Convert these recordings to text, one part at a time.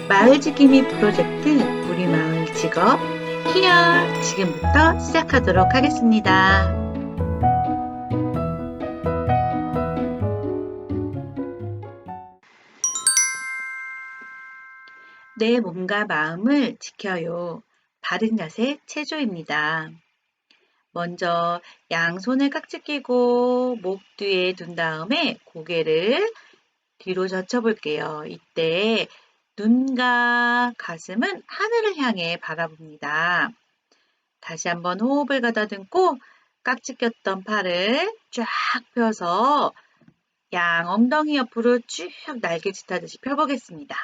마을 지킴이 프로젝트 우리 마을 직업 히어 지금부터 시작하도록 하겠습니다. 내 몸과 마음을 지켜요. 바른 자세 체조입니다. 먼저 양손을 깍지 끼고 목 뒤에 둔 다음에 고개를 뒤로 젖혀 볼게요. 이때 눈과 가슴은 하늘을 향해 바라봅니다. 다시 한번 호흡을 가다듬고 깍지 꼈던 팔을 쫙 펴서 양 엉덩이 옆으로 쭉 날개짓 하듯이 펴보겠습니다.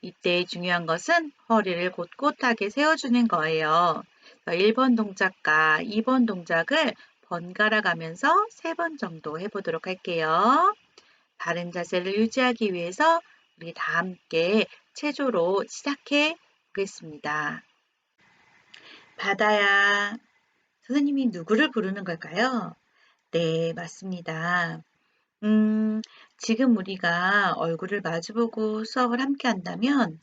이때 중요한 것은 허리를 곧곧하게 세워주는 거예요. 1번 동작과 2번 동작을 번갈아 가면서 3번 정도 해보도록 할게요. 바른 자세를 유지하기 위해서 우리 다 함께 체조로 시작해 보겠습니다. 바다야, 선생님이 누구를 부르는 걸까요? 네, 맞습니다. 지금 우리가 얼굴을 마주보고 수업을 함께 한다면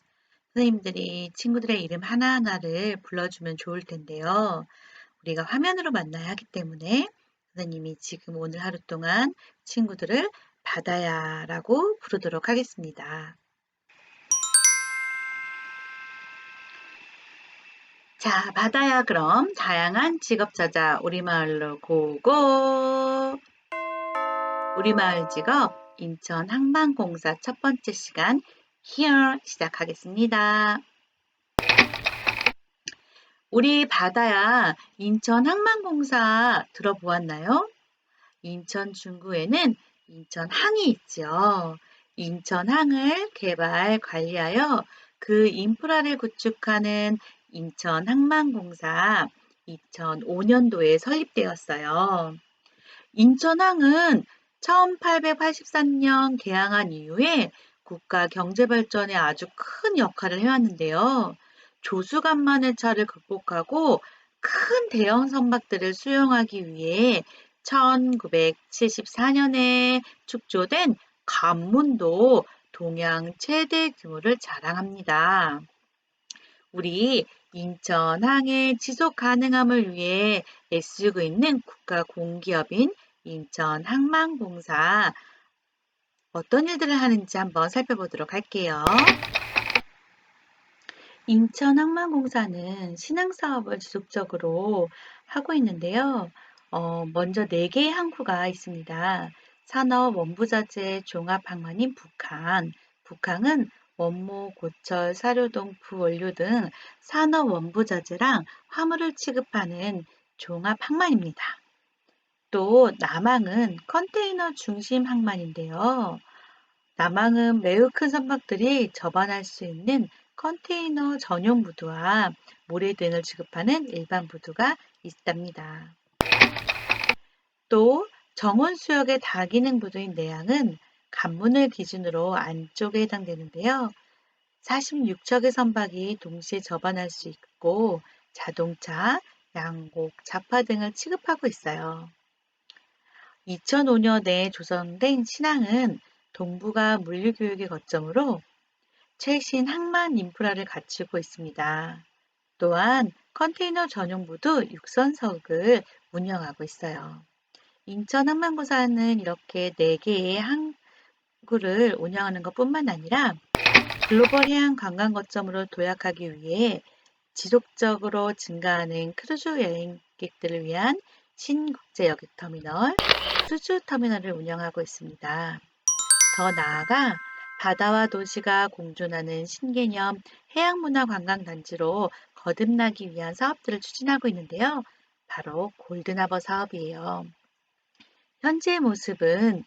선생님들이 친구들의 이름 하나하나를 불러주면 좋을 텐데요. 우리가 화면으로 만나야 하기 때문에 선생님이 지금 오늘 하루 동안 친구들을 바다야라고 부르도록 하겠습니다. 자, 바다야 그럼 다양한 직업 찾아 우리마을로 고고! 우리마을 직업 인천 항만공사 첫 번째 시간 Here 시작하겠습니다. 우리 바다야 인천 항만공사 들어보았나요? 인천 중구에는 인천항이 있죠. 인천항을 개발, 관리하여 그 인프라를 구축하는 인천항만공사 2005년도에 설립되었어요. 인천항은 1883년 개항한 이후에 국가 경제 발전에 아주 큰 역할을 해왔는데요. 조수간만의 차를 극복하고 큰 대형 선박들을 수용하기 위해 1974년에 축조된 관문도 동양 최대 규모를 자랑합니다. 우리 인천항의 지속 가능함을 위해 애쓰고 있는 국가 공기업인 인천항만공사 어떤 일들을 하는지 한번 살펴보도록 할게요. 인천항만공사는 신항사업을 지속적으로 하고 있는데요. 먼저 4개의 항구가 있습니다. 산업 원부자재 종합항만인 북항. 북항은 원모, 고철, 사료동, 부원료 등 산업 원부자재랑 화물을 취급하는 종합항만입니다. 또 남항은 컨테이너 중심 항만인데요. 남항은 매우 큰 선박들이 접안할 수 있는 컨테이너 전용 부두와 모래 등을 취급하는 일반 부두가 있답니다. 또 정원수역의 다기능 부두인 내항은 관문을 기준으로 안쪽에 해당되는데요. 46척의 선박이 동시에 접안할 수 있고 자동차, 양곡, 자파 등을 취급하고 있어요. 2005년에 조성된 신항은 동북아 물류교육의 거점으로 최신 항만 인프라를 갖추고 있습니다. 또한 컨테이너 전용부도 육선석을 운영하고 있어요. 인천항만공사는 이렇게 4개의 항구를 운영하는 것뿐만 아니라 글로벌 해양 관광 거점으로 도약하기 위해 지속적으로 증가하는 크루즈 여행객들을 위한 신국제 여객터미널, 크루즈 터미널을 운영하고 있습니다. 더 나아가 바다와 도시가 공존하는 신개념 해양문화관광단지로 거듭나기 위한 사업들을 추진하고 있는데요. 바로 골든하버 사업이에요. 현재의 모습은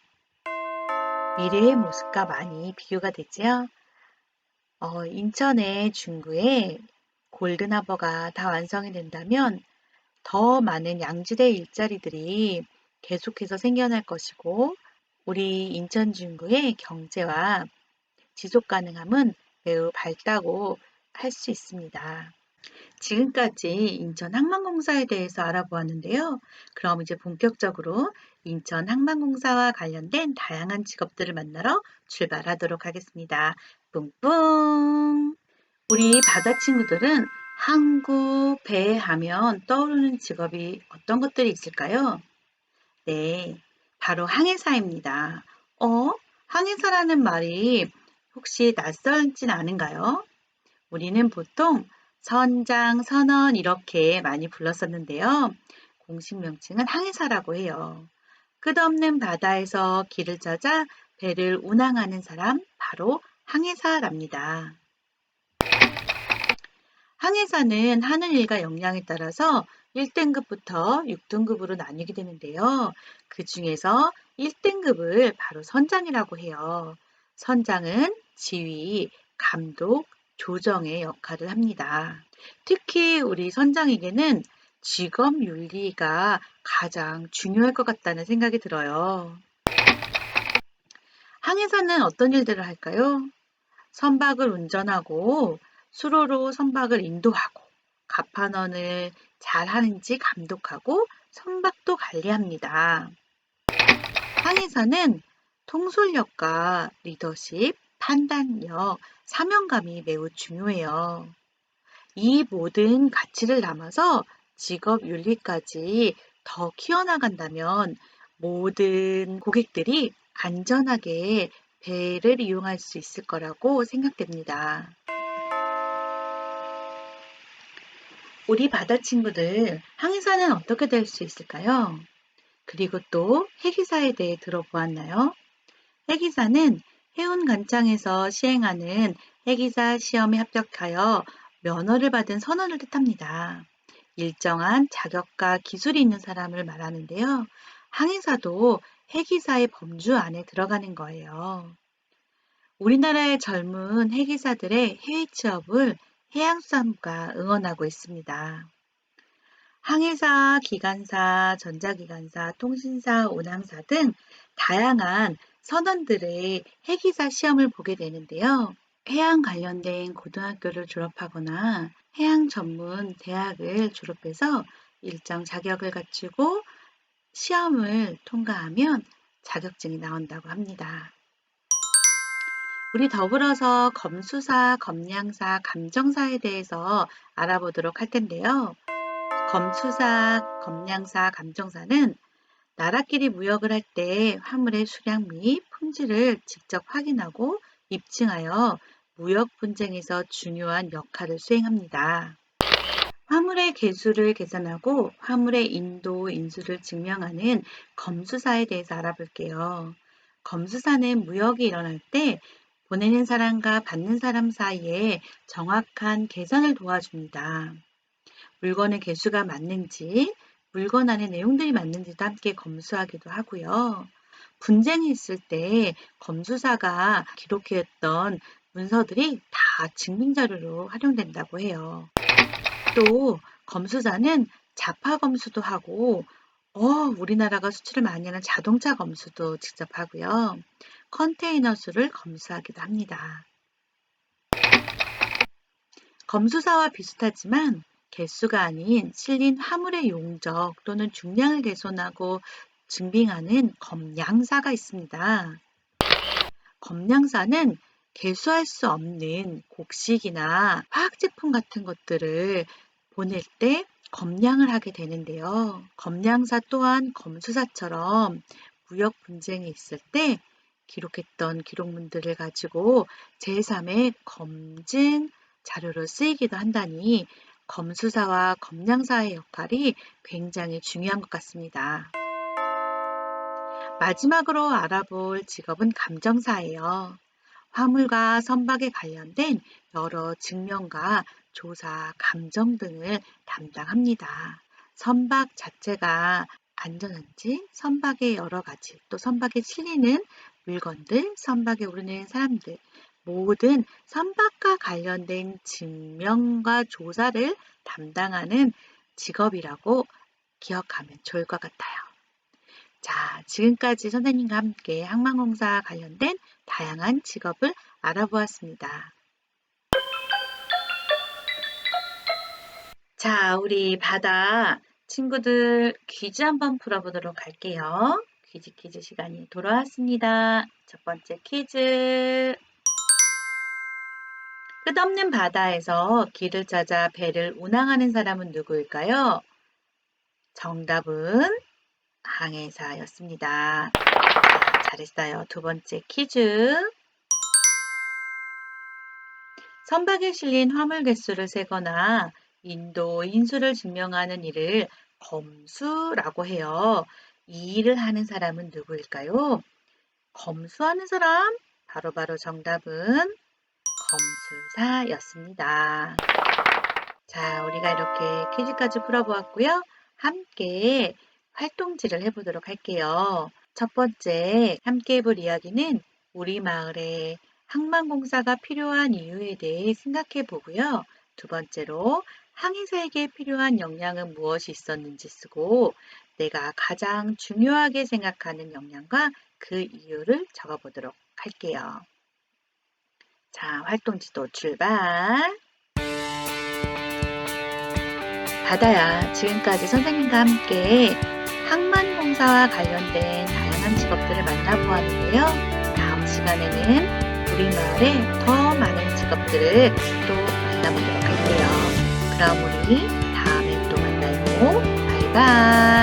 미래의 모습과 많이 비교가 되지요. 인천의 중구에 골든하버가 다 완성이 된다면 더 많은 양질의 일자리들이 계속해서 생겨날 것이고 우리 인천 중구의 경제와 지속 가능함은 매우 밝다고 할 수 있습니다. 지금까지 인천항만공사에 대해서 알아보았는데요. 그럼 이제 본격적으로 인천 항만공사와 관련된 다양한 직업들을 만나러 출발하도록 하겠습니다. 뿡뿡! 우리 바다 친구들은 항구, 배 하면 떠오르는 직업이 어떤 것들이 있을까요? 네, 바로 항해사입니다. 어? 항해사라는 말이 혹시 낯설진 않은가요? 우리는 보통 선장, 선원 이렇게 많이 불렀었는데요. 공식 명칭은 항해사라고 해요. 끝없는 바다에서 길을 찾아 배를 운항하는 사람, 바로 항해사랍니다. 항해사는 하는 일과 역량에 따라서 1등급부터 6등급으로 나뉘게 되는데요. 그 중에서 1등급을 바로 선장이라고 해요. 선장은 지휘, 감독, 조정의 역할을 합니다. 특히 우리 선장에게는 직업 윤리가 가장 중요할 것 같다는 생각이 들어요. 항해사는 어떤 일들을 할까요? 선박을 운전하고 수로로 선박을 인도하고 갑판원을 잘 하는지 감독하고 선박도 관리합니다. 항해사는 통솔력과 리더십, 판단력, 사명감이 매우 중요해요. 이 모든 가치를 담아서 직업 윤리까지 더 키워나간다면 모든 고객들이 안전하게 배를 이용할 수 있을 거라고 생각됩니다. 우리 바다 친구들, 항해사는 어떻게 될 수 있을까요? 그리고 또 해기사에 대해 들어보았나요? 해기사는 해운 관청에서 시행하는 해기사 시험에 합격하여 면허를 받은 선원을 뜻합니다. 일정한 자격과 기술이 있는 사람을 말하는데요. 항해사도 해기사의 범주 안에 들어가는 거예요. 우리나라의 젊은 해기사들의 해외 취업을 해양수산부가 응원하고 있습니다. 항해사, 기관사, 전자기관사, 통신사, 운항사 등 다양한 선원들의 해기사 시험을 보게 되는데요. 해양 관련된 고등학교를 졸업하거나 해양 전문 대학을 졸업해서 일정 자격을 갖추고 시험을 통과하면 자격증이 나온다고 합니다. 우리 더불어서 검수사, 검량사, 감정사에 대해서 알아보도록 할 텐데요. 검수사, 검량사, 감정사는 나라끼리 무역을 할 때 화물의 수량 및 품질을 직접 확인하고 입증하여 무역 분쟁에서 중요한 역할을 수행합니다. 화물의 개수를 계산하고 화물의 인도, 인수를 증명하는 검수사에 대해서 알아볼게요. 검수사는 무역이 일어날 때 보내는 사람과 받는 사람 사이에 정확한 계산을 도와줍니다. 물건의 개수가 맞는지, 물건 안에 내용들이 맞는지도 함께 검수하기도 하고요. 분쟁이 있을 때 검수사가 기록했던 문서들이 다 증빙자료로 활용된다고 해요. 또 검수사는 자파 검수도 하고 우리나라가 수출을 많이 하는 자동차 검수도 직접 하고요. 컨테이너 수를 검수하기도 합니다. 검수사와 비슷하지만 개수가 아닌 실린 화물의 용적 또는 중량을 개선하고 증빙하는 검량사가 있습니다. 검량사는 개수할 수 없는 곡식이나 화학제품 같은 것들을 보낼 때 검량을 하게 되는데요. 검량사 또한 검수사처럼 무역 분쟁이 있을 때 기록했던 기록문들을 가지고 제3의 검증 자료로 쓰이기도 한다니 검수사와 검량사의 역할이 굉장히 중요한 것 같습니다. 마지막으로 알아볼 직업은 감정사예요. 화물과 선박에 관련된 여러 증명과 조사, 감정 등을 담당합니다. 선박 자체가 안전한지, 선박의 여러 가지, 또 선박에 실리는 물건들, 선박에 오르는 사람들, 모든 선박과 관련된 증명과 조사를 담당하는 직업이라고 기억하면 좋을 것 같아요. 자, 지금까지 선생님과 함께 항만공사 관련된 다양한 직업을 알아보았습니다. 자, 우리 바다 친구들 퀴즈 한번 풀어보도록 할게요. 퀴즈 시간이 돌아왔습니다. 첫 번째 퀴즈. 끝없는 바다에서 길을 찾아 배를 운항하는 사람은 누구일까요? 정답은 항해사였습니다. 잘했어요. 두 번째 퀴즈. 선박에 실린 화물 개수를 세거나 인도 인수를 증명하는 일을 검수라고 해요. 이 일을 하는 사람은 누구일까요? 검수하는 사람? 바로 정답은 검수사였습니다. 자, 우리가 이렇게 퀴즈까지 풀어보았고요. 함께 활동지를 해보도록 할게요. 첫 번째 함께 해볼 이야기는 우리 마을에 항만공사가 필요한 이유에 대해 생각해 보고요. 두 번째로 항해사에게 필요한 역량은 무엇이 있었는지 쓰고 내가 가장 중요하게 생각하는 역량과 그 이유를 적어보도록 할게요. 자, 활동지도 출발! 바다야, 지금까지 선생님과 함께 항만공사와 관련된 다양한 직업들을 만나보았는데요. 다음 시간에는 우리 마을의 더 많은 직업들을 또 만나보도록 할게요. 그럼 우리 다음에 또 만나요. 바이바이.